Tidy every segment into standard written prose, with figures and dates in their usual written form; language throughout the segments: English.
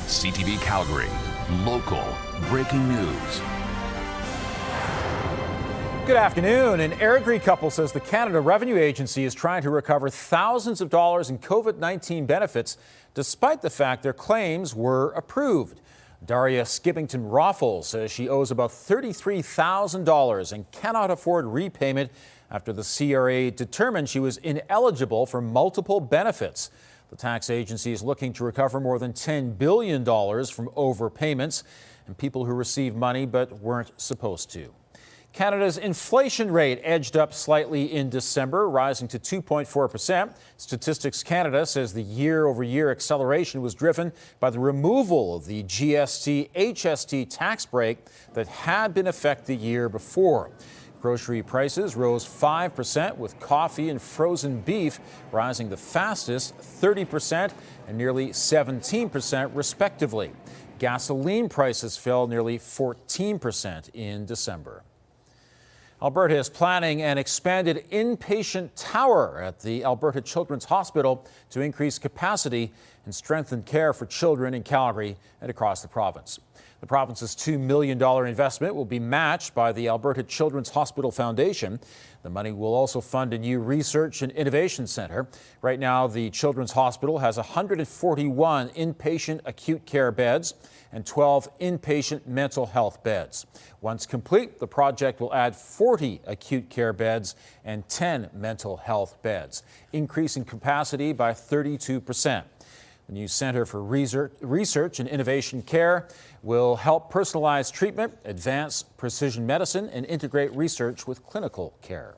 CTV Calgary, local breaking news. Good afternoon. An Airdrie couple says the Canada Revenue Agency is trying to recover thousands of dollars in COVID-19 benefits, despite the fact their claims were approved. Daria Skippington-Raffles says she owes about $33,000 and cannot afford repayment after the CRA determined she was ineligible for multiple benefits. The tax agency is looking to recover more than $10 billion from overpayments and people who received money but weren't supposed to. Canada's inflation rate edged up slightly in December, rising to 2.4%. Statistics Canada says the year-over-year acceleration was driven by the removal of the GST-HST tax break that had been in effect the year before. Grocery prices rose 5%, with coffee and frozen beef rising the fastest, 30% and nearly 17% respectively. Gasoline prices fell nearly 14% in December. Alberta is planning an expanded inpatient tower at the Alberta Children's Hospital to increase capacity and strengthen care for children in Calgary and across the province. The province's $2 million investment will be matched by the Alberta Children's Hospital Foundation. The money will also fund a new research and innovation centre. Right now, the Children's Hospital has 141 inpatient acute care beds and 12 inpatient mental health beds. Once complete, the project will add 40 acute care beds and 10 mental health beds, increasing capacity by 32%. The new Centre for Research and Innovation Care will help personalize treatment, advance precision medicine, and integrate research with clinical care.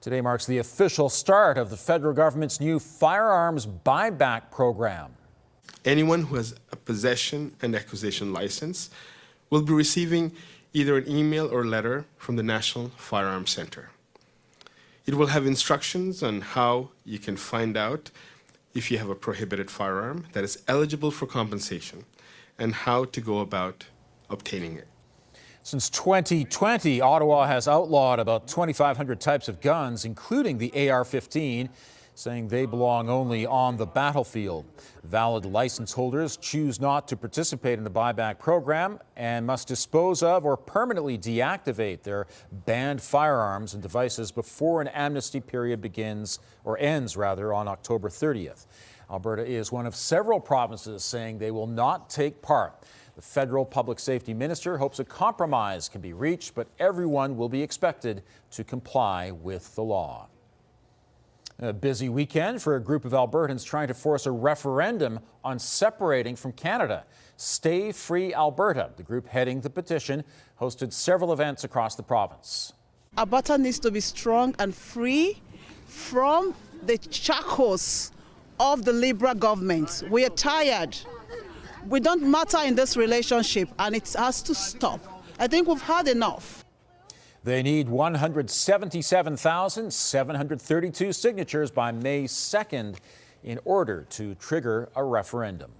Today marks the official start of the federal government's new firearms buyback program. Anyone who has a possession and acquisition license will be receiving either an email or letter from the National Firearms Centre. It will have instructions on how you can find out if you have a prohibited firearm that is eligible for compensation and how to go about obtaining it. Since 2020, Ottawa has outlawed about 2,500 types of guns, including the AR-15, saying they belong only on the battlefield. Valid license holders choose not to participate in the buyback program and must dispose of or permanently deactivate their banned firearms and devices before an amnesty period ends on October 30th. Alberta is one of several provinces saying they will not take part. The federal public safety minister hopes a compromise can be reached, but everyone will be expected to comply with the law. A busy weekend for a group of Albertans trying to force a referendum on separating from Canada. Stay Free Alberta, the group heading the petition, hosted several events across the province. Alberta needs to be strong and free from the shackles of the Liberal government. We are tired. We don't matter in this relationship, and it has to stop. I think we've had enough. They need 177,732 signatures by May 2nd in order to trigger a referendum.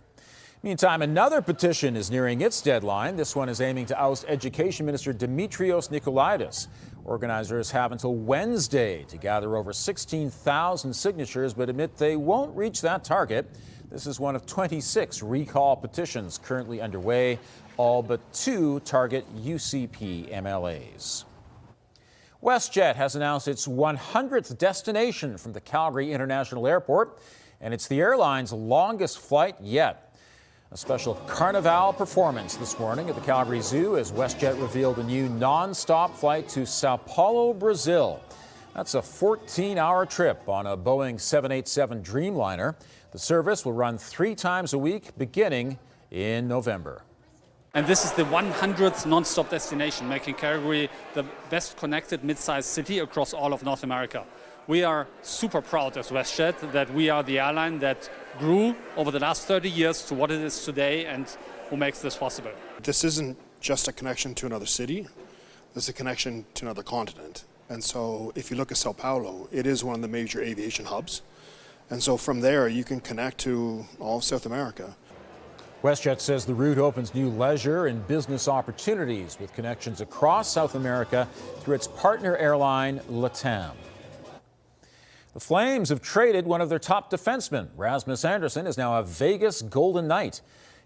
Meantime, another petition is nearing its deadline. This one is aiming to oust Education Minister Dimitrios Nikolaidis. Organizers have until Wednesday to gather over 16,000 signatures, but admit they won't reach that target. This is one of 26 recall petitions currently underway. All but 2 target UCP MLAs. WestJet has announced its 100th destination from the Calgary International Airport, and it's the airline's longest flight yet. A special Carnival performance this morning at the Calgary Zoo as WestJet revealed a new non-stop flight to Sao Paulo, Brazil. That's a 14-hour trip on a Boeing 787 Dreamliner. The service will run 3 times a week beginning in November. And this is the 100th non-stop destination, making Calgary the best connected mid-sized city across all of North America. We are super proud as WestJet that we are the airline that grew over the last 30 years to what it is today and who makes this possible. This isn't just a connection to another city, this is a connection to another continent. And so if you look at Sao Paulo, it is one of the major aviation hubs. And so from there, you can connect to all of South America. WestJet says the route opens new leisure and business opportunities with connections across South America through its partner airline, LATAM. The Flames have traded one of their top defensemen. Rasmus Andersson is now a Vegas Golden Knight.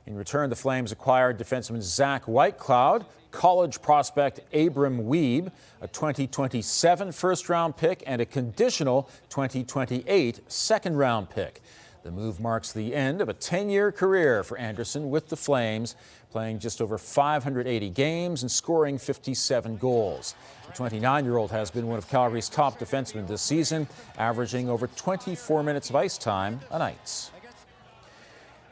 In return, the Flames acquired defenseman Zach Whitecloud, college prospect Abram Wiebe, a 2027 first-round pick, and a conditional 2028 second-round pick. The move marks the end of a 10-year career for Anderson with the Flames, playing just over 580 games and scoring 57 goals. The 29-year-old has been one of Calgary's top defensemen this season, averaging over 24 minutes of ice time a night.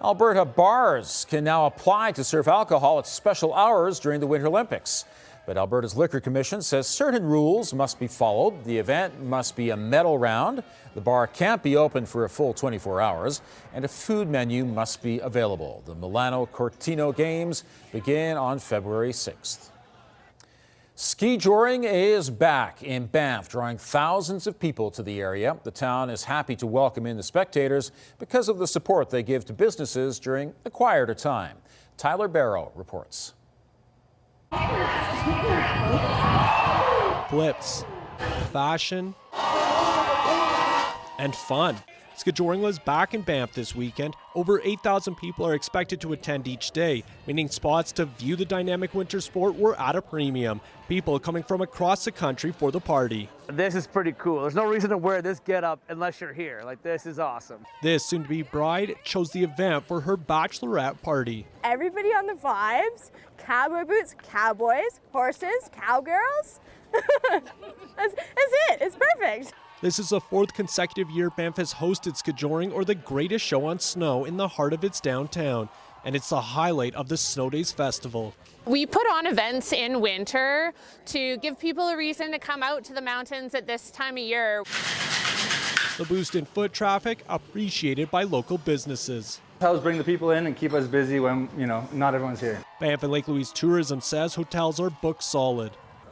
Alberta bars can now apply to serve alcohol at special hours during the Winter Olympics. But Alberta's Liquor Commission says certain rules must be followed. The event must be a medal round, the bar can't be open for a full 24 hours, and a food menu must be available. The Milano Cortino Games begin on February 6th. Skijoring is back in Banff, drawing thousands of people to the area. The town is happy to welcome in the spectators because of the support they give to businesses during a quieter time. Tyler Barrow reports. Blips, fashion, and fun. Skijoring was back in Banff this weekend. Over 8,000 people are expected to attend each day, meaning spots to view the dynamic winter sport were at a premium. People coming from across the country for the party. This is pretty cool. There's no reason to wear this getup unless you're here. Like, this is awesome. This soon-to-be bride chose the event for her bachelorette party. Everybody on the vibes, cowboy boots, cowboys, horses, cowgirls. That's it. It's perfect. This is the fourth consecutive year Banff has hosted Skijoring, or the greatest show on snow in the heart of its downtown. And it's the highlight of the Snow Days Festival. We put on events in winter to give people a reason to come out to the mountains at this time of year. The boost in foot traffic appreciated by local businesses. Helps bring the people in and keep us busy when, not everyone's here. Banff and Lake Louise Tourism says hotels are booked solid.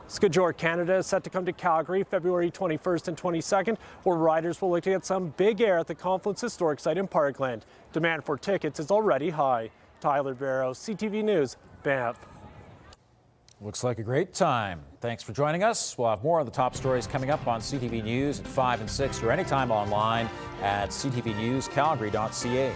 Skijoring Canada is set to come to Calgary February 21st and 22nd, where riders will look to get some big air at the Confluence Historic Site in Parkland. Demand for tickets is already high. Tyler Barrow, CTV News, Banff. Looks like a great time. Thanks for joining us. We'll have more of the top stories coming up on CTV News at 5 and 6 or anytime online at ctvnewscalgary.ca.